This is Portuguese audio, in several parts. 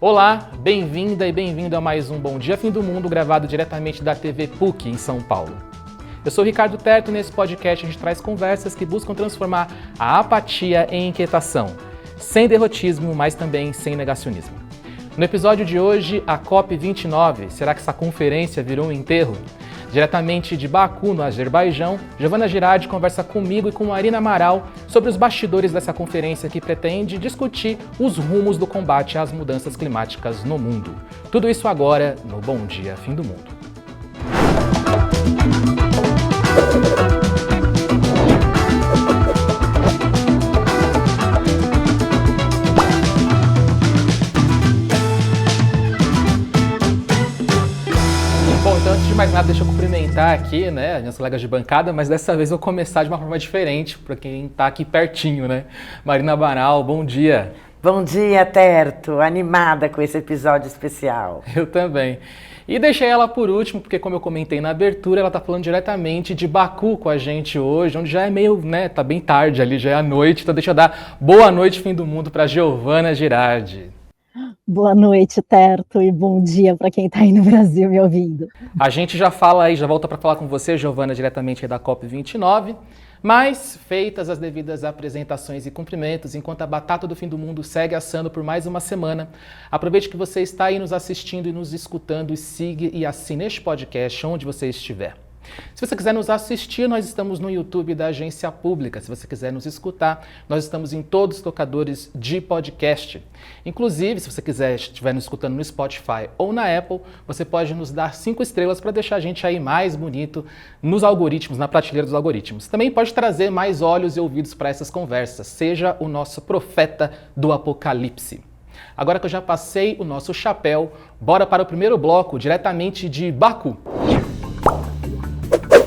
Olá, bem-vinda e bem-vindo a mais um Bom Dia Fim do Mundo, gravado diretamente da TV PUC, em São Paulo. Eu sou Ricardo Terto e nesse podcast a gente traz conversas que buscam transformar a apatia em inquietação, sem derrotismo, mas também sem negacionismo. No episódio de hoje, a COP29, será que essa conferência virou um enterro? Diretamente de Baku, no Azerbaijão, Giovana Girardi conversa comigo e com Marina Amaral sobre os bastidores dessa conferência que pretende discutir os rumos do combate às mudanças climáticas no mundo. Tudo isso agora no Bom Dia Fim do Mundo. Bom, então antes de mais nada, deixa eu cumprimentar aqui, né, minhas colegas de bancada, mas dessa vez eu vou começar de uma forma diferente, para quem está aqui pertinho, né? Marina Amaral, bom dia. Bom dia, Terto. Animada com esse episódio especial. Eu também. E deixei ela por último, porque como eu comentei na abertura, ela está falando diretamente de Baku com a gente hoje, onde já é meio, né, tá bem tarde ali, já é a noite, então deixa eu dar boa noite, fim do mundo, para Giovana Girardi. Boa noite, Terto, e bom dia para quem está aí no Brasil me ouvindo. A gente já fala aí, já volta para falar com você, Giovana, diretamente aí da COP29, mas feitas as devidas apresentações e cumprimentos, enquanto a batata do fim do mundo segue assando por mais uma semana, aproveite que você está aí nos assistindo e nos escutando e siga e assine este podcast onde você estiver. Se você quiser nos assistir, nós estamos no YouTube da Agência Pública. Se você quiser nos escutar, nós estamos em todos os tocadores de podcast. Inclusive, se você estiver nos escutando no Spotify ou na Apple, você pode nos dar 5 estrelas para deixar a gente aí mais bonito nos algoritmos, na prateleira dos algoritmos. Também pode trazer mais olhos e ouvidos para essas conversas. Seja o nosso profeta do apocalipse. Agora que eu já passei o nosso chapéu, bora para o primeiro bloco, diretamente de Baku.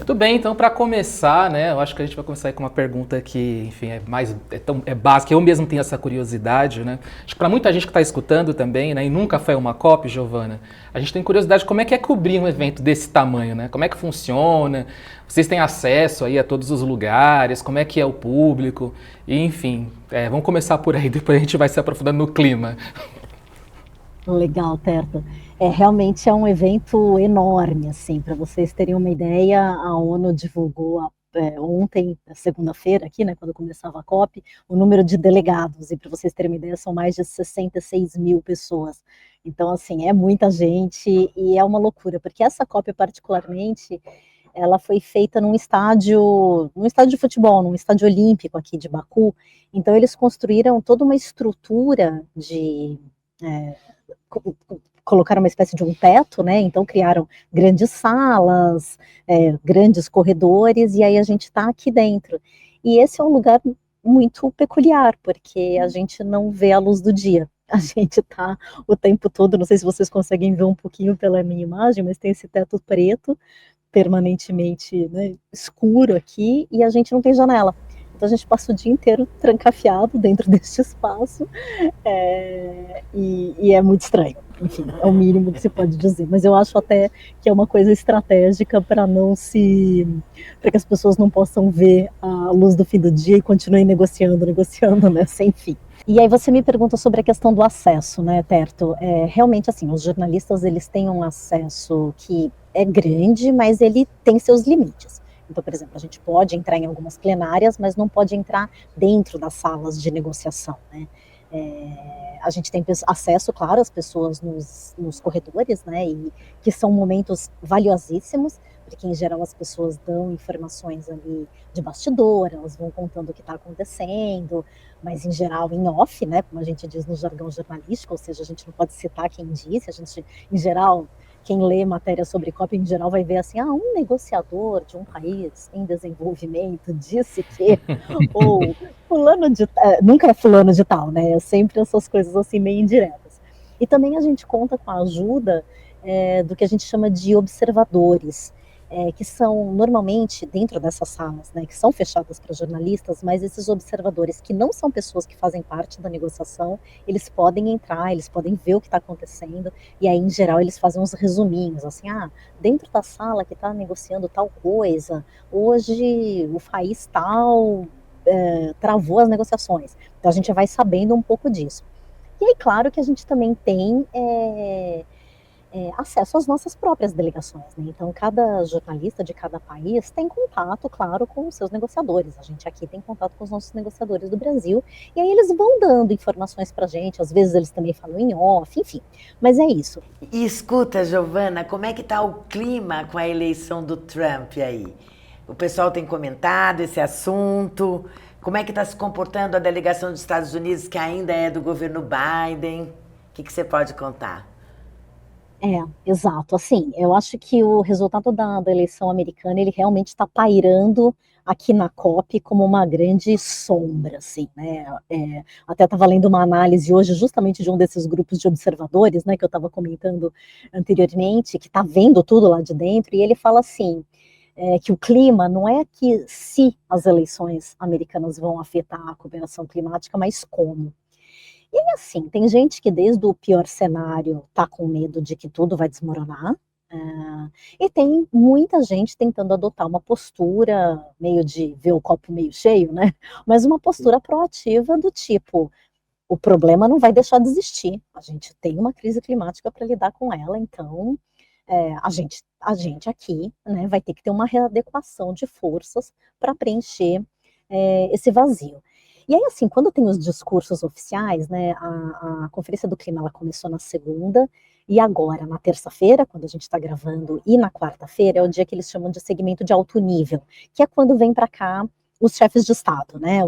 Muito bem, então para começar, né, eu acho que a gente vai começar aí com uma pergunta que, enfim, é básica, eu mesmo tenho essa curiosidade, né, acho que para muita gente que está escutando também, né, e nunca foi uma COP, Giovana, a gente tem curiosidade de como é cobrir um evento desse tamanho, né, como é que funciona, vocês têm acesso aí a todos os lugares, como é que é o público, e, enfim, vamos começar por aí, depois a gente vai se aprofundando no clima. Legal, Terto. Realmente é um evento enorme, assim, para vocês terem uma ideia, a ONU divulgou ontem, segunda-feira, aqui, né, quando começava a COP, o número de delegados, e para vocês terem uma ideia, são mais de 66 mil pessoas. Então, assim, é muita gente e é uma loucura, porque essa COP particularmente, ela foi feita num estádio de futebol, num estádio olímpico aqui de Baku, então eles construíram toda uma estrutura de... colocaram uma espécie de um teto, né? Então criaram grandes salas, grandes corredores, e aí a gente está aqui dentro. E esse é um lugar muito peculiar, porque a gente não vê a luz do dia. A gente está o tempo todo, não sei se vocês conseguem ver um pouquinho pela minha imagem, mas tem esse teto preto, permanentemente, né, escuro aqui, e a gente não tem janela. Então a gente passa o dia inteiro trancafiado dentro deste espaço, e é muito estranho. Enfim, é o mínimo que se pode dizer, mas eu acho até que é uma coisa estratégica para que as pessoas não possam ver a luz do fim do dia e continuem negociando, né, sem fim. E aí você me pergunta sobre a questão do acesso, né, Terto? Realmente, assim, os jornalistas, eles têm um acesso que é grande, mas ele tem seus limites. Então, por exemplo, a gente pode entrar em algumas plenárias, mas não pode entrar dentro das salas de negociação, né? A gente tem acesso, claro, às pessoas nos corredores, né, e que são momentos valiosíssimos, porque em geral as pessoas dão informações ali de bastidor, elas vão contando o que está acontecendo, mas em geral em off, né, como a gente diz no jargão jornalístico, ou seja, a gente não pode citar quem disse, a gente, em geral, quem lê matéria sobre COP em geral vai ver assim, um negociador de um país em desenvolvimento disse que, ou fulano de nunca é fulano de tal, né, é sempre essas coisas assim meio indiretas. E também a gente conta com a ajuda do que a gente chama de observadores, que são normalmente dentro dessas salas, né, que são fechadas para jornalistas, mas esses observadores que não são pessoas que fazem parte da negociação, eles podem entrar, eles podem ver o que está acontecendo, e aí em geral eles fazem uns resuminhos, assim, dentro da sala que está negociando tal coisa, hoje o país tal travou as negociações, então a gente vai sabendo um pouco disso. E aí, claro que a gente também tem acesso às nossas próprias delegações, né? Então, cada jornalista de cada país tem contato, claro, com os seus negociadores. A gente aqui tem contato com os nossos negociadores do Brasil, e aí eles vão dando informações pra gente, às vezes eles também falam em off, enfim. Mas é isso. E escuta, Giovana, como é que está o clima com a eleição do Trump aí? O pessoal tem comentado esse assunto? Como é que está se comportando a delegação dos Estados Unidos, que ainda é do governo Biden? O que você pode contar? Exato. Assim, eu acho que o resultado da eleição americana, ele realmente está pairando aqui na COP como uma grande sombra, assim, né? Até estava lendo uma análise hoje justamente de um desses grupos de observadores, né, que eu estava comentando anteriormente, que está vendo tudo lá de dentro, e ele fala assim, que o clima não é que se as eleições americanas vão afetar a cooperação climática, mas como. E aí, assim, tem gente que desde o pior cenário tá com medo de que tudo vai desmoronar, e tem muita gente tentando adotar uma postura meio de ver o copo meio cheio, né? Mas uma postura proativa do tipo, o problema não vai deixar de existir. A gente tem uma crise climática para lidar com ela, então a gente aqui, né, vai ter que ter uma readequação de forças para preencher esse vazio. E aí, assim, quando tem os discursos oficiais, né, a Conferência do Clima ela começou na segunda, e agora, na terça-feira, quando a gente está gravando, e na quarta-feira, é o dia que eles chamam de segmento de alto nível, que é quando vem para cá os chefes de Estado, né,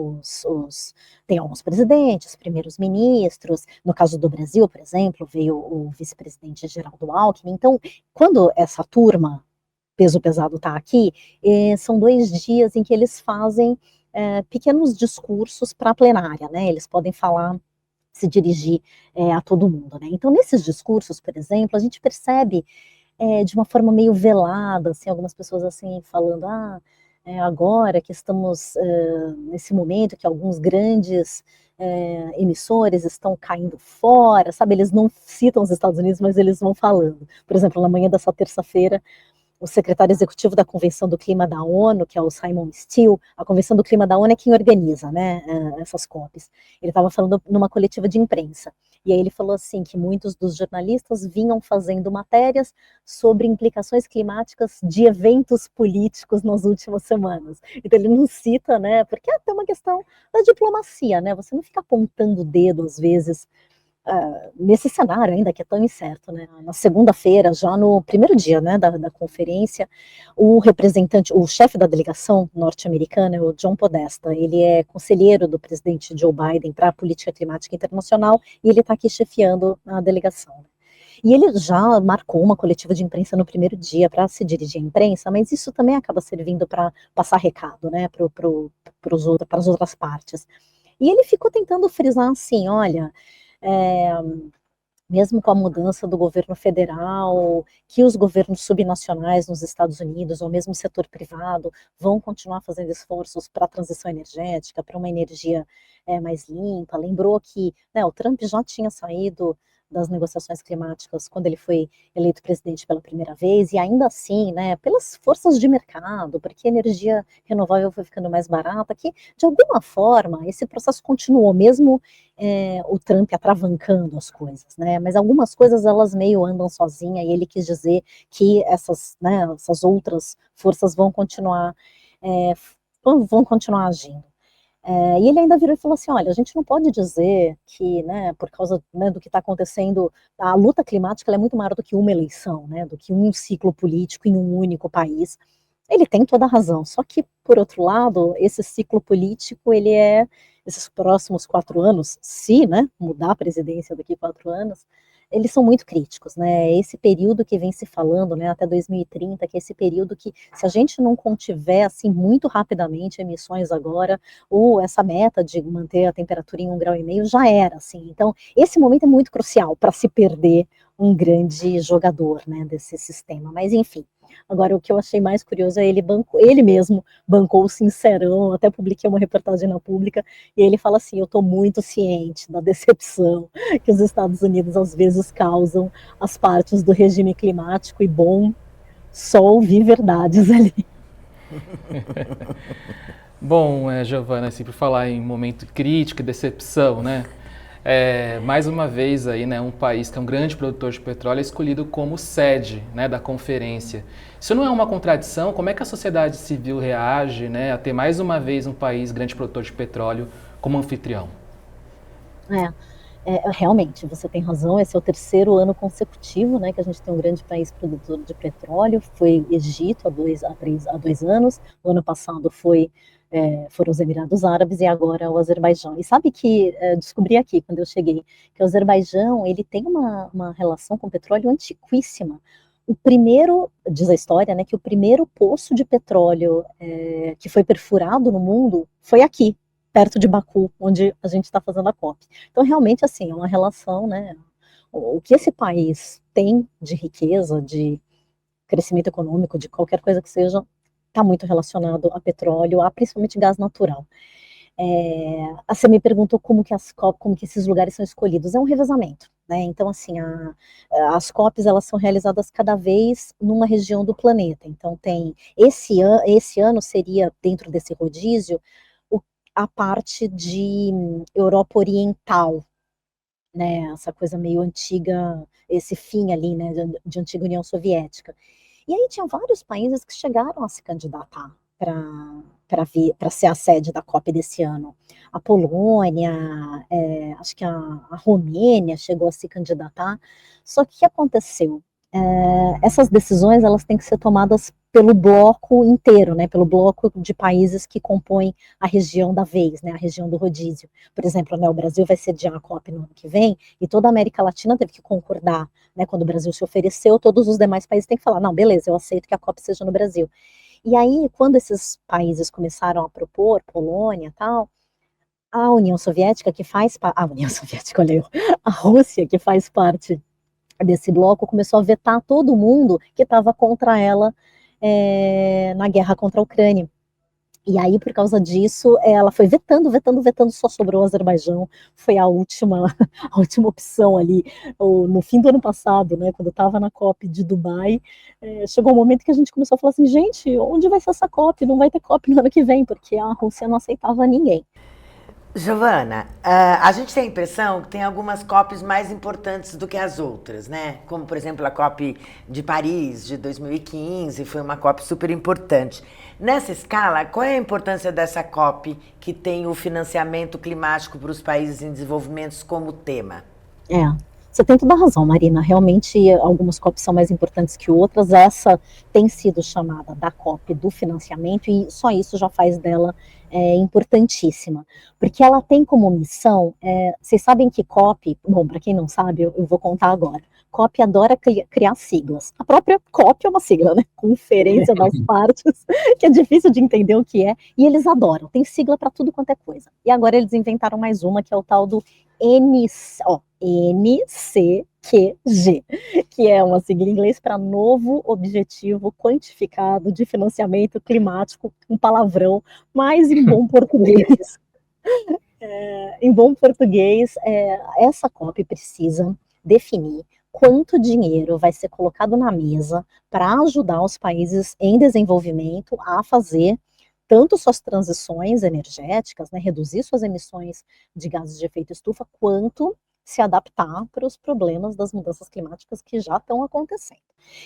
tem alguns presidentes, primeiros ministros, no caso do Brasil, por exemplo, veio o vice-presidente Geraldo Alckmin. Então, quando essa turma, peso pesado, está aqui, são 2 dias em que eles fazem pequenos discursos para a plenária, né? Eles podem falar, se dirigir a todo mundo, né? Então, nesses discursos, por exemplo, a gente percebe de uma forma meio velada, assim, algumas pessoas assim falando, agora que estamos nesse momento que alguns grandes emissores estão caindo fora, sabe? Eles não citam os Estados Unidos, mas eles vão falando. Por exemplo, na manhã dessa terça-feira, o secretário executivo da Convenção do Clima da ONU, que é o Simon Steele, a Convenção do Clima da ONU é quem organiza, né, essas COPs. Ele estava falando numa coletiva de imprensa, e aí ele falou assim, que muitos dos jornalistas vinham fazendo matérias sobre implicações climáticas de eventos políticos nas últimas semanas. Então ele não cita, né, porque é até uma questão da diplomacia, né, você não fica apontando o dedo, às vezes, nesse cenário ainda que é tão incerto, né? Na segunda-feira, já no primeiro dia, né, da conferência, o chefe da delegação norte-americana, o John Podesta, ele é conselheiro do presidente Joe Biden para a política climática internacional, e ele está aqui chefiando a delegação. E ele já marcou uma coletiva de imprensa no primeiro dia para se dirigir à imprensa, mas isso também acaba servindo para passar recado, né, para as outras partes. E ele ficou tentando frisar assim, olha, mesmo com a mudança do governo federal, que os governos subnacionais nos Estados Unidos, ou mesmo o setor privado, vão continuar fazendo esforços para a transição energética, para uma energia mais limpa. Lembrou que, né, o Trump já tinha saído das negociações climáticas quando ele foi eleito presidente pela primeira vez, e ainda assim, né, pelas forças de mercado, porque a energia renovável foi ficando mais barata, que de alguma forma esse processo continuou, mesmo o Trump atravancando as coisas, né, mas algumas coisas elas meio andam sozinha, e ele quis dizer que essas outras forças vão continuar agindo. E ele ainda virou e falou assim, olha, a gente não pode dizer que, né, por causa, né, do que está acontecendo, a luta climática ela é muito maior do que uma eleição, né, do que um ciclo político em um único país. Ele tem toda a razão, só que, por outro lado, esse ciclo político, esses próximos 4 anos, se, né, mudar a presidência daqui a 4 anos, eles são muito críticos, né, esse período que vem se falando, né, até 2030, que é esse período que, se a gente não contiver, assim, muito rapidamente emissões agora, ou essa meta de manter a temperatura em 1,5 graus, já era, assim, então, esse momento é muito crucial para se perder um grande jogador, né, desse sistema, mas enfim. Agora, o que eu achei mais curioso é ele mesmo bancou o Sincerão, até publiquei uma reportagem na Pública, e ele fala assim, eu estou muito ciente da decepção que os Estados Unidos às vezes causam às partes do regime climático, e bom, só ouvir verdades ali. Bom, Giovana, assim, por falar em momento crítico e decepção, né? Mais uma vez aí, né, um país que é um grande produtor de petróleo é escolhido como sede, né, da conferência. Isso não é uma contradição? Como é que a sociedade civil reage, né, a ter mais uma vez um país grande produtor de petróleo como anfitrião? Realmente, você tem razão, esse é o terceiro ano consecutivo, né, que a gente tem um grande país produtor de petróleo. Foi Egito há 2 anos, o ano passado foram os Emirados Árabes e agora o Azerbaijão. E sabe que descobri aqui, quando eu cheguei, que o Azerbaijão ele tem uma relação com o petróleo antiquíssima. O primeiro, diz a história, né, que o primeiro poço de petróleo que foi perfurado no mundo foi aqui, perto de Baku, onde a gente está fazendo a COP. Então, realmente, assim, é uma relação, né? O que esse país tem de riqueza, de crescimento econômico, de qualquer coisa que seja, está muito relacionado a petróleo, a principalmente gás natural. Você me perguntou como que esses lugares são escolhidos. É um revezamento, né? Então, assim, as COPs elas são realizadas cada vez numa região do planeta. Então, tem esse ano seria dentro desse rodízio a parte de Europa Oriental, né? Essa coisa meio antiga, esse fim ali, né, de antiga União Soviética. E aí tinha vários países que chegaram a se candidatar para ser a sede da COP desse ano. A Polônia, acho que a Romênia chegou a se candidatar. Só que o que aconteceu? Essas decisões elas têm que ser tomadas pelo bloco inteiro, né, pelo bloco de países que compõem a região da vez, né, a região do rodízio. Por exemplo, né, o Brasil vai sediar a COP no ano que vem e toda a América Latina teve que concordar, né, quando o Brasil se ofereceu, todos os demais países têm que falar, não, beleza, eu aceito que a COP seja no Brasil. E aí, quando esses países começaram a propor, Polônia e tal, a União Soviética, que faz parte, a União Soviética, olha eu, a Rússia, que faz parte desse bloco, começou a vetar todo mundo que estava contra ela na guerra contra a Ucrânia. E aí, por causa disso, ela foi vetando, só sobrou o Azerbaijão, foi a última, a última opção ali, no fim do ano passado, né, quando estava na COP de Dubai, chegou um momento que a gente começou a falar assim, gente, onde vai ser essa COP? Não vai ter COP no ano que vem, porque a Rússia não aceitava ninguém. Giovana, a gente tem a impressão que tem algumas COPs mais importantes do que as outras, né? Como, por exemplo, a COP de Paris, de 2015, foi uma COP super importante. Nessa escala, qual é a importância dessa COP que tem o financiamento climático para os países em desenvolvimento como tema? Você tem toda a razão, Marina. Realmente, algumas COPs são mais importantes que outras. Essa tem sido chamada da COP do financiamento e só isso já faz dela importantíssima, porque ela tem como missão, vocês sabem que COP, bom, para quem não sabe, eu vou contar agora. COP adora criar siglas. A própria COP é uma sigla, né? Conferência das Partes, que é difícil de entender o que é, e eles adoram. Tem sigla para tudo quanto é coisa. E agora eles inventaram mais uma, que é o tal do NCQG, que é uma sigla em inglês para Novo Objetivo Quantificado de Financiamento Climático, um palavrão, mas em bom português. Essa COP precisa definir quanto dinheiro vai ser colocado na mesa para ajudar os países em desenvolvimento a fazer tanto suas transições energéticas, né, reduzir suas emissões de gases de efeito estufa, quanto se adaptar para os problemas das mudanças climáticas que já estão acontecendo.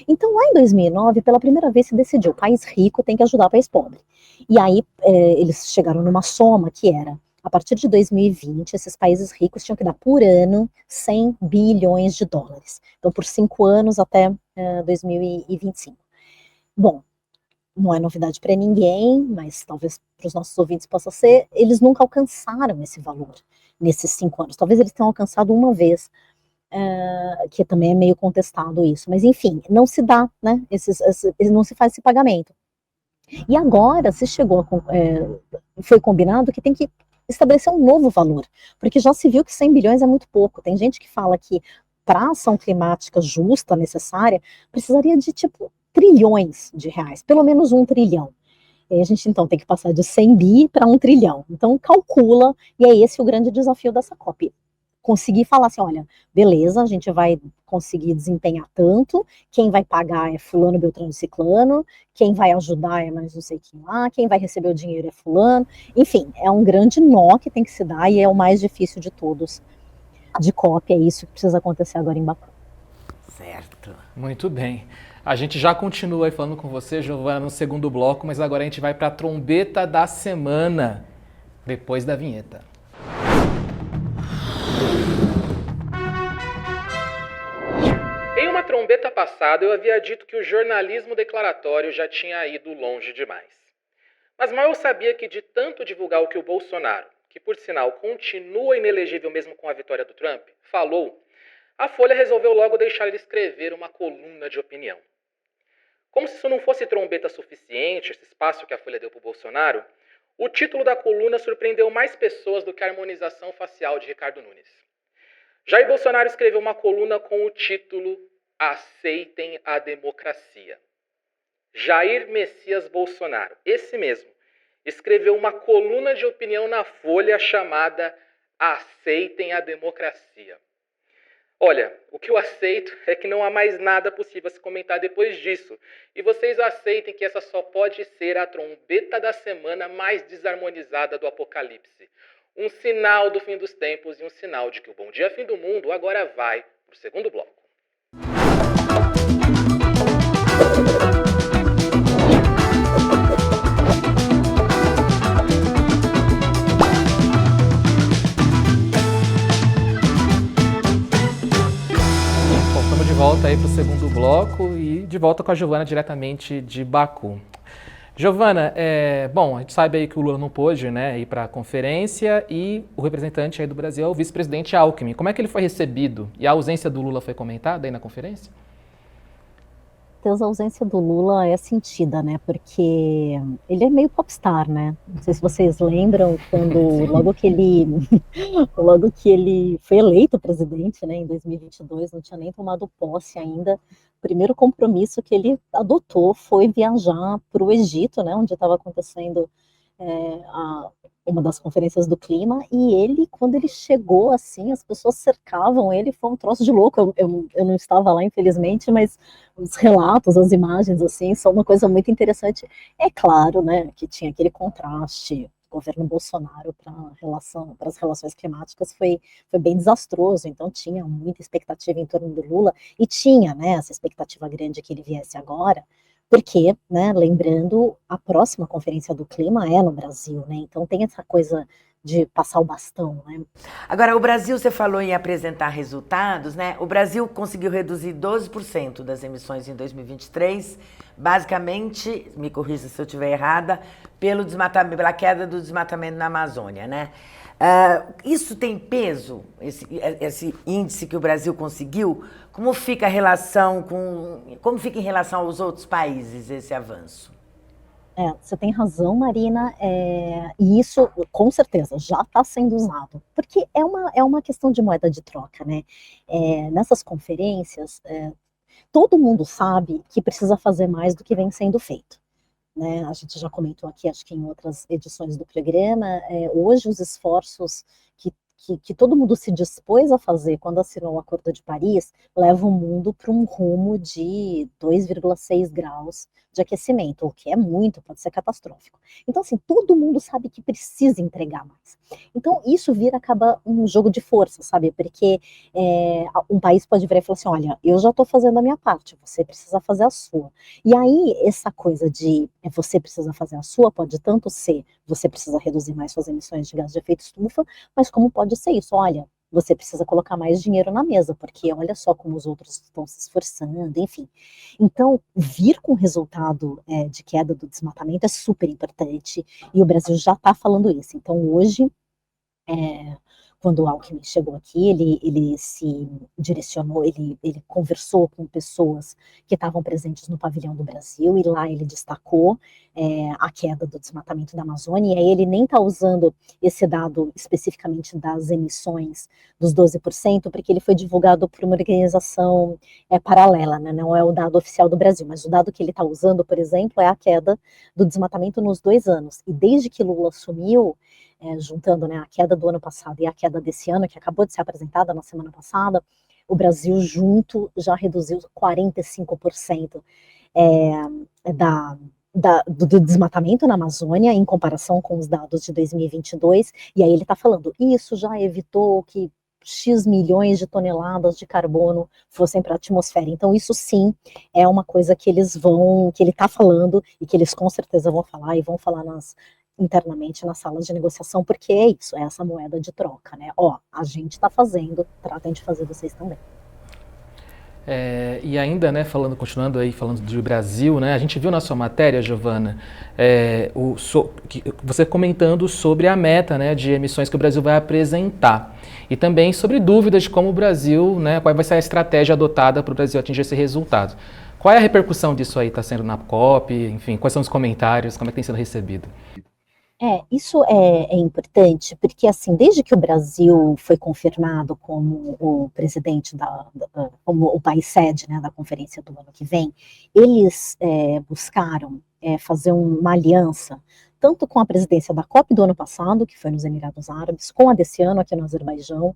Então, lá em 2009, pela primeira vez se decidiu, o país rico tem que ajudar o país pobre. E aí eles chegaram numa soma que era, a partir de 2020, esses países ricos tinham que dar por ano 100 bilhões de dólares. Então, por 5 anos até 2025. Bom, não é novidade para ninguém, mas talvez para os nossos ouvintes possa ser, eles nunca alcançaram esse valor nesses 5 anos. Talvez eles tenham alcançado uma vez, que também é meio contestado isso. Mas, enfim, não se dá, né? Não se faz esse pagamento. E agora se foi combinado que tem que estabelecer um novo valor, porque já se viu que 100 bilhões é muito pouco. Tem gente que fala que para a ação climática justa, necessária, precisaria de tipo trilhões de reais, pelo menos 1 trilhão. E aí a gente então tem que passar de 100 bi para 1 trilhão. Então calcula, e é esse o grande desafio dessa COP. Conseguir falar assim, olha, beleza, a gente vai conseguir desempenhar tanto, quem vai pagar é fulano, beltrano e ciclano, quem vai ajudar é mais não sei quem lá, quem vai receber o dinheiro é fulano, enfim, é um grande nó que tem que se dar e é o mais difícil de todos. de COP, é isso que precisa acontecer agora em Baku. Certo. Muito bem. A gente já continua aí falando com você, Giovana, no segundo bloco, mas agora a gente vai para a trombeta da semana, depois da vinheta. Em uma trombeta passada, eu havia dito que o jornalismo declaratório já tinha ido longe demais. Mas mal eu sabia que de tanto divulgar o que o Bolsonaro, que por sinal continua inelegível mesmo com a vitória do Trump, falou, a Folha resolveu logo deixar ele escrever uma coluna de opinião. Como se isso não fosse trombeta suficiente, esse espaço que a Folha deu para o Bolsonaro, o título da coluna surpreendeu mais pessoas do que a harmonização facial de Ricardo Nunes. Jair Bolsonaro escreveu uma coluna com o título Aceitem a Democracia. Jair Messias Bolsonaro, esse mesmo, escreveu uma coluna de opinião na Folha chamada Aceitem a Democracia. Olha, o que eu aceito é que não há mais nada possível a se comentar depois disso. E vocês aceitem que essa só pode ser a trombeta da semana mais desarmonizada do apocalipse. Um sinal do fim dos tempos e um sinal de que o Bom Dia Fim do Mundo agora vai para o segundo bloco. De volta aí para o segundo bloco e de volta com a Giovana diretamente de Baku. Giovana, bom, a gente sabe aí que o Lula não pôde, né, ir para a conferência e o representante aí do Brasil é o vice-presidente Alckmin. Como é que ele foi recebido? E a ausência do Lula foi comentada aí na conferência? A ausência do Lula é sentida, né? Porque ele é meio popstar, né? Não sei se vocês lembram quando logo que ele foi eleito presidente, né, em 2022, não tinha nem tomado posse ainda. O primeiro compromisso que ele adotou foi viajar para o Egito, né, onde estava acontecendo uma das conferências do clima, e ele, quando ele chegou, assim, as pessoas cercavam ele, foi um troço de louco. Eu não estava lá, infelizmente, mas os relatos, as imagens, assim, são uma coisa muito interessante. É claro, né, que tinha aquele contraste, o governo Bolsonaro para as relações climáticas foi bem desastroso, então tinha muita expectativa em torno do Lula, e tinha, né, essa expectativa grande que ele viesse agora, porque, né, lembrando, a próxima conferência do clima é no Brasil, né? Então tem essa coisa de passar o bastão, né? Agora, o Brasil, você falou em apresentar resultados, né? O Brasil conseguiu reduzir 12% das emissões em 2023, basicamente, me corrija se eu estiver errada, pela queda do desmatamento na Amazônia, né? Isso tem peso, esse índice que o Brasil conseguiu? Como fica como fica em relação aos outros países esse avanço? Você tem razão, Marina, e isso, com certeza, já está sendo usado, porque é uma questão de moeda de troca, né? Nessas conferências, todo mundo sabe que precisa fazer mais do que vem sendo feito. Né, a gente já comentou aqui, acho que em outras edições do programa, hoje os esforços que todo mundo se dispôs a fazer quando assinou o Acordo de Paris levam o mundo para um rumo de 2,6 graus de aquecimento, o que é muito, pode ser catastrófico. Então, assim, todo mundo sabe que precisa entregar mais. Então, isso acaba um jogo de força, sabe? Porque um país pode virar e falar assim, olha, eu já estou fazendo a minha parte, você precisa fazer a sua. E aí, essa coisa de você precisa fazer a sua pode tanto ser você precisa reduzir mais suas emissões de gás de efeito estufa, mas como pode ser isso? Olha, você precisa colocar mais dinheiro na mesa, porque olha só como os outros estão se esforçando, enfim. Então, vir com resultado de queda do desmatamento é super importante, e o Brasil já está falando isso. Então, hoje, quando o Alckmin chegou aqui, ele se direcionou, ele conversou com pessoas que estavam presentes no pavilhão do Brasil, e lá ele destacou a queda do desmatamento da Amazônia, e aí ele nem está usando esse dado especificamente das emissões dos 12%, porque ele foi divulgado por uma organização paralela, né? Não é o dado oficial do Brasil, mas o dado que ele está usando, por exemplo, é a queda do desmatamento nos 2 anos, e desde que Lula assumiu, juntando, né, a queda do ano passado e a queda desse ano, que acabou de ser apresentada na semana passada, o Brasil junto já reduziu 45% do desmatamento na Amazônia, em comparação com os dados de 2022, e aí ele está falando, isso já evitou que X milhões de toneladas de carbono fossem para a atmosfera. Então isso sim é uma coisa que ele está falando e que eles com certeza vão falar e vão falar internamente nas salas de negociação, porque é isso, é essa moeda de troca, né? Ó, a gente está fazendo, tratem de fazer vocês também. E ainda, né, continuando aí, falando do Brasil, né, a gente viu na sua matéria, Giovana, você comentando sobre a meta, né, de emissões que o Brasil vai apresentar e também sobre dúvidas de como o Brasil, né, qual vai ser a estratégia adotada para o Brasil atingir esse resultado. Qual é a repercussão disso aí, está sendo na COP, enfim, quais são os comentários, como é que tem sido recebido? Isso é importante, porque assim, desde que o Brasil foi confirmado como o presidente como o país sede, né, da conferência do ano que vem, eles buscaram fazer uma aliança, tanto com a presidência da COP do ano passado, que foi nos Emirados Árabes, com a desse ano aqui no Azerbaijão,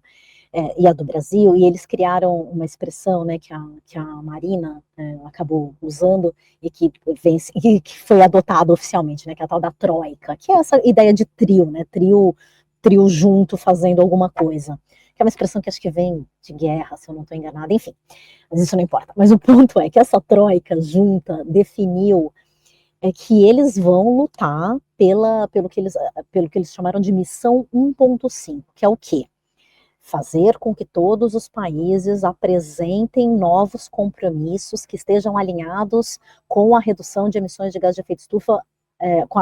e a do Brasil, e eles criaram uma expressão, né, que a Marina acabou usando e que foi adotada oficialmente, né, que é a tal da troika, que é essa ideia de trio, né, trio junto fazendo alguma coisa, que é uma expressão que acho que vem de guerra, se eu não estou enganada, enfim, mas isso não importa. Mas o ponto é que essa junta definiu que eles vão lutar pelo que eles chamaram de missão 1.5, que é o quê? Fazer com que todos os países apresentem novos compromissos que estejam alinhados com a redução de emissões de gás de efeito estufa, com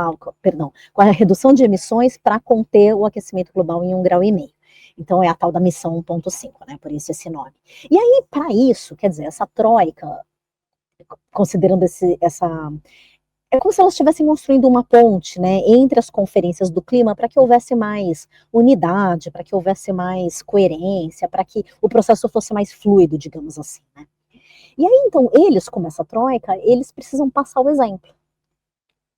a redução de emissões para conter o aquecimento global em 1,5 grau. Então é a tal da missão 1.5, né? Por isso esse nome. E aí, para isso, quer dizer, essa troika, considerando é como se elas estivessem construindo uma ponte, né, entre as conferências do clima para que houvesse mais unidade, para que houvesse mais coerência, para que o processo fosse mais fluido, digamos assim, né. E aí, então, eles, como essa troika, eles precisam passar o exemplo,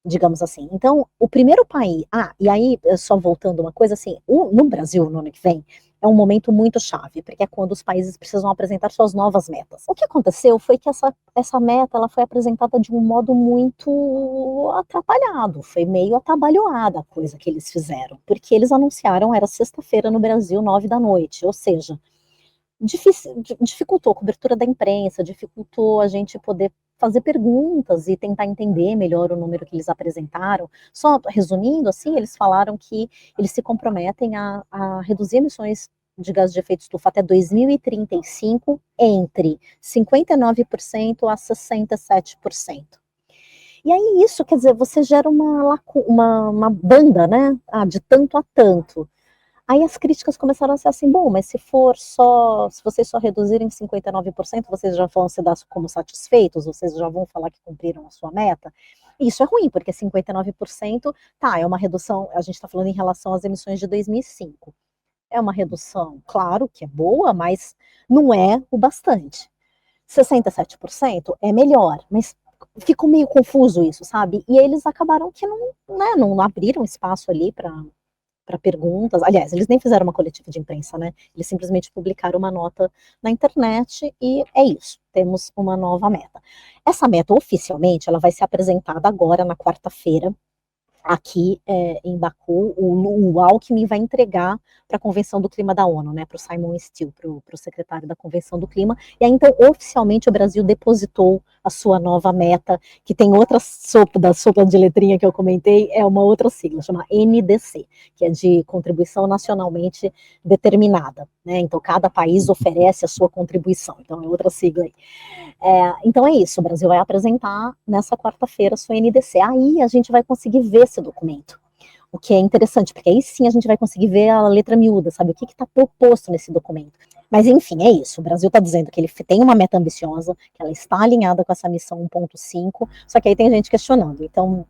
digamos assim. Então, o primeiro país... e aí, só voltando uma coisa, assim, no Brasil, no ano que vem, é um momento muito chave, porque é quando os países precisam apresentar suas novas metas. O que aconteceu foi que essa meta ela foi apresentada de um modo muito atrapalhado, foi meio atabalhoada a coisa que eles fizeram, porque eles anunciaram, era sexta-feira no Brasil, 9 da noite, ou seja, dificultou a cobertura da imprensa, dificultou a gente poder fazer perguntas e tentar entender melhor o número que eles apresentaram. Só resumindo, assim, eles falaram que eles se comprometem a reduzir emissões de gás de efeito estufa até 2035 entre 59% a 67%. E aí isso, quer dizer, você gera uma banda, né, de tanto a tanto. Aí as críticas começaram a ser assim, bom, mas se vocês só reduzirem 59%, vocês já vão se dar como satisfeitos, vocês já vão falar que cumpriram a sua meta? E isso é ruim, porque 59%, é uma redução, a gente está falando em relação às emissões de 2005. É uma redução, claro, que é boa, mas não é o bastante. 67% é melhor, mas ficou meio confuso isso, sabe? E eles acabaram que não abriram espaço ali para perguntas. Aliás, eles nem fizeram uma coletiva de imprensa, né? Eles simplesmente publicaram uma nota na internet e é isso, temos uma nova meta. Essa meta, oficialmente, ela vai ser apresentada agora na quarta-feira, aqui em Baku. O Alckmin vai entregar para a Convenção do Clima da ONU, né, para o Simon Still, para o secretário da Convenção do Clima, e aí então oficialmente o Brasil depositou a sua nova meta, que tem outra sopa de letrinha que eu comentei, é uma outra sigla, chama NDC, que é de contribuição nacionalmente determinada, né, então cada país oferece a sua contribuição, então é outra sigla aí. Então é isso, o Brasil vai apresentar nessa quarta-feira a sua NDC, aí a gente vai conseguir ver esse documento, o que é interessante, porque aí sim a gente vai conseguir ver a letra miúda, sabe, o que está proposto nesse documento. Mas enfim, é isso, o Brasil está dizendo que ele tem uma meta ambiciosa, que ela está alinhada com essa missão 1.5, só que aí tem gente questionando, então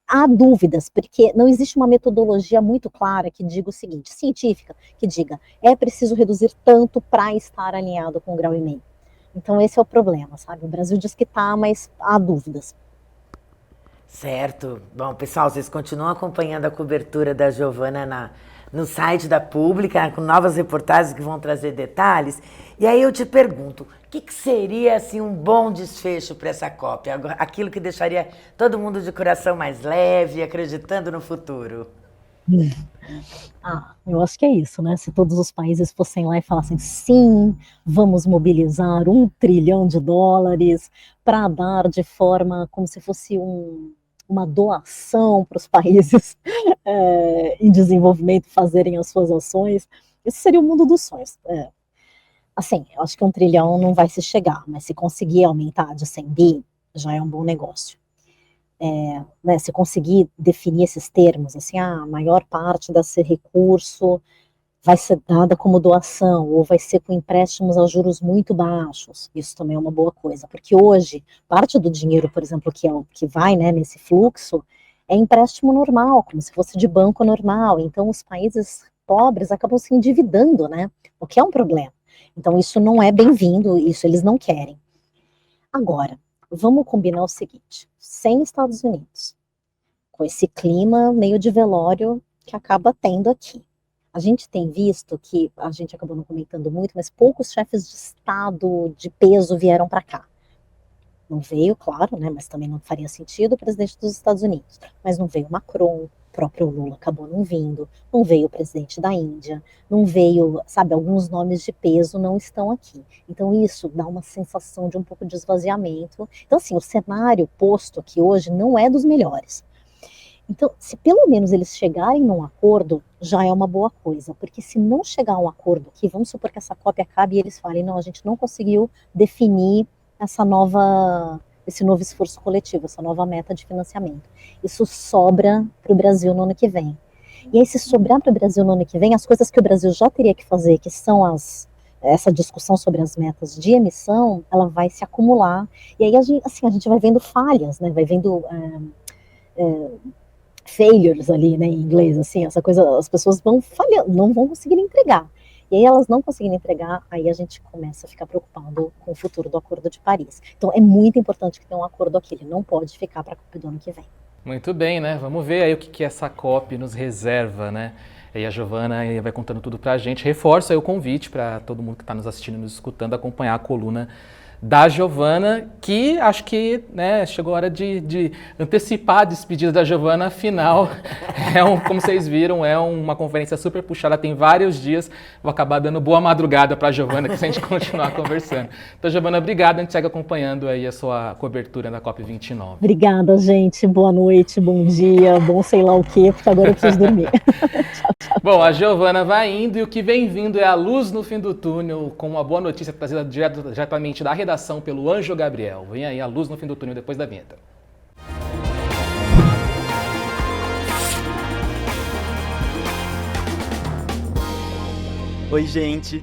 há dúvidas, porque não existe uma metodologia muito clara que diga o seguinte, científica, que diga, é preciso reduzir tanto para estar alinhado com 1,5 grau. Então esse é o problema, sabe, o Brasil diz que está, mas há dúvidas. Certo. Bom, pessoal, vocês continuam acompanhando a cobertura da Giovana no site da Pública, com novas reportagens que vão trazer detalhes. E aí eu te pergunto, o que seria assim, um bom desfecho para essa COP? Aquilo que deixaria todo mundo de coração mais leve, acreditando no futuro? Eu acho que é isso, né? Se todos os países fossem lá e falassem sim, vamos mobilizar US$ 1 trilhão para dar de forma como se fosse uma doação para os países em desenvolvimento fazerem as suas ações, esse seria o mundo dos sonhos. Assim, eu acho que 1 trilhão não vai se chegar, mas se conseguir aumentar de 100 bi, já é um bom negócio. Né, se conseguir definir esses termos, assim, a maior parte desse recurso vai ser dada como doação, ou vai ser com empréstimos a juros muito baixos, isso também é uma boa coisa, porque hoje, parte do dinheiro, por exemplo, que vai, né, nesse fluxo, é empréstimo normal, como se fosse de banco normal, então os países pobres acabam se endividando, né, o que é um problema. Então isso não é bem-vindo, isso eles não querem. Agora, vamos combinar o seguinte, sem Estados Unidos, com esse clima meio de velório que acaba tendo aqui. A gente tem visto que, a gente acabou não comentando muito, mas poucos chefes de Estado de peso vieram para cá. Não veio, claro, né, mas também não faria sentido o presidente dos Estados Unidos. Mas não veio Macron, o próprio Lula acabou não vindo, não veio o presidente da Índia, não veio, sabe, alguns nomes de peso não estão aqui. Então isso dá uma sensação de um pouco de esvaziamento. Então assim, o cenário posto aqui hoje não é dos melhores. Então, se pelo menos eles chegarem num acordo, já é uma boa coisa, porque se não chegar a um acordo aqui, vamos supor que essa COP acabe e eles falem, não, a gente não conseguiu definir esse novo esforço coletivo, essa nova meta de financiamento. Isso sobra para o Brasil no ano que vem. E aí, se sobrar para o Brasil no ano que vem, as coisas que o Brasil já teria que fazer, que são essa discussão sobre as metas de emissão, ela vai se acumular. E aí, a gente vai vendo falhas, né? Vai vendo failures ali, né, em inglês, assim, essa coisa, as pessoas vão falhando, não vão conseguir entregar. E aí elas não conseguindo entregar, aí a gente começa a ficar preocupado com o futuro do Acordo de Paris. Então é muito importante que tenha um acordo aqui, ele não pode ficar para a COP do ano que vem. Muito bem, né? Vamos ver aí o que essa COP nos reserva, né? E a Giovana vai contando tudo pra gente. Reforço aí o convite para todo mundo que está nos assistindo e nos escutando acompanhar a coluna da Giovana, que acho que, né, chegou a hora de antecipar a despedida da Giovana, afinal, como vocês viram, é uma conferência super puxada, tem vários dias, vou acabar dando boa madrugada para a Giovana, que se a gente continuar conversando. Então, Giovana, obrigado, a gente segue acompanhando aí a sua cobertura da COP29. Obrigada, gente, boa noite, bom dia, bom sei lá o quê, porque agora eu preciso dormir. Tchau, tchau. Bom, a Giovana vai indo e o que vem vindo é a luz no fim do túnel, com uma boa notícia trazida diretamente da redação pelo Anjo Gabriel. Vem aí a luz no fim do túnel depois da vinheta. Oi, gente!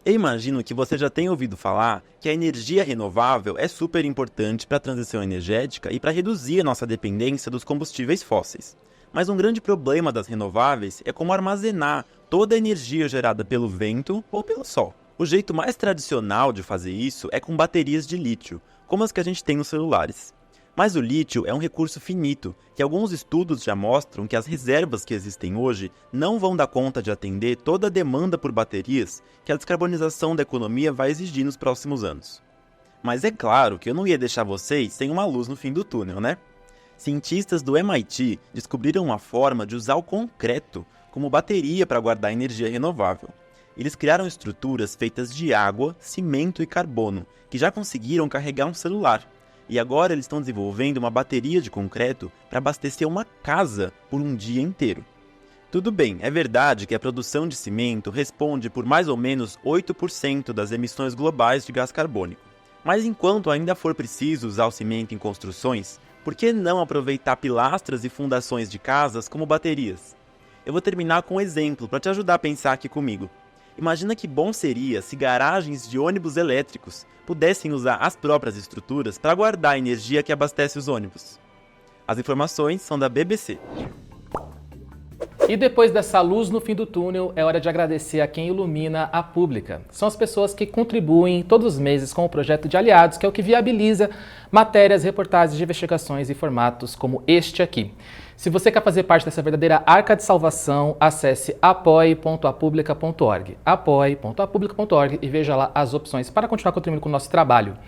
Eu imagino que você já tenha ouvido falar que a energia renovável é super importante para a transição energética e para reduzir a nossa dependência dos combustíveis fósseis. Mas um grande problema das renováveis é como armazenar toda a energia gerada pelo vento ou pelo sol. O jeito mais tradicional de fazer isso é com baterias de lítio, como as que a gente tem nos celulares. Mas o lítio é um recurso finito, que alguns estudos já mostram que as reservas que existem hoje não vão dar conta de atender toda a demanda por baterias que a descarbonização da economia vai exigir nos próximos anos. Mas é claro que eu não ia deixar vocês sem uma luz no fim do túnel, né? Cientistas do MIT descobriram uma forma de usar o concreto como bateria para guardar energia renovável. Eles criaram estruturas feitas de água, cimento e carbono, que já conseguiram carregar um celular. E agora eles estão desenvolvendo uma bateria de concreto para abastecer uma casa por um dia inteiro. Tudo bem, é verdade que a produção de cimento responde por mais ou menos 8% das emissões globais de gás carbônico. Mas enquanto ainda for preciso usar o cimento em construções, por que não aproveitar pilastras e fundações de casas como baterias? Eu vou terminar com um exemplo para te ajudar a pensar aqui comigo. Imagina que bom seria se garagens de ônibus elétricos pudessem usar as próprias estruturas para guardar a energia que abastece os ônibus. As informações são da BBC. E depois dessa luz no fim do túnel, é hora de agradecer a quem ilumina a Pública. São as pessoas que contribuem todos os meses com o projeto de Aliados, que é o que viabiliza matérias, reportagens, investigações e formatos como este aqui. Se você quer fazer parte dessa verdadeira arca de salvação, acesse apoie.apublica.org, apoie.apublica.org e veja lá as opções para continuar contribuindo com o nosso trabalho.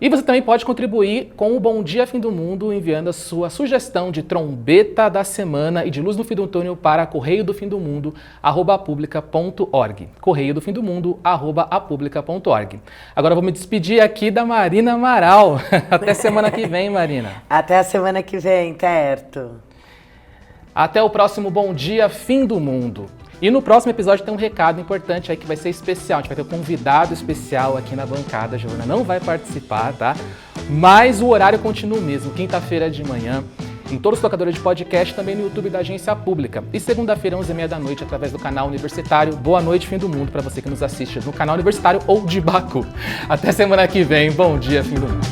E você também pode contribuir com o Bom Dia Fim do Mundo enviando a sua sugestão de trombeta da semana e de luz no fim do túnel para correiodofindomundo@apublica.org. correiodofindomundo@apublica.org. Agora eu vou me despedir aqui da Marina Amaral. Até semana que vem, Marina. Até a semana que vem, Terto. Até o próximo Bom Dia Fim do Mundo. E no próximo episódio tem um recado importante aí que vai ser especial. A gente vai ter um convidado especial aqui na bancada. A Giovana não vai participar, tá? Mas o horário continua o mesmo, quinta-feira de manhã, em todos os tocadores de podcast, também no YouTube da Agência Pública. E segunda-feira, 11h30 da noite, através do canal Universitário. Boa noite, Fim do Mundo, para você que nos assiste no canal Universitário ou de Baku. Até semana que vem. Bom dia, Fim do Mundo.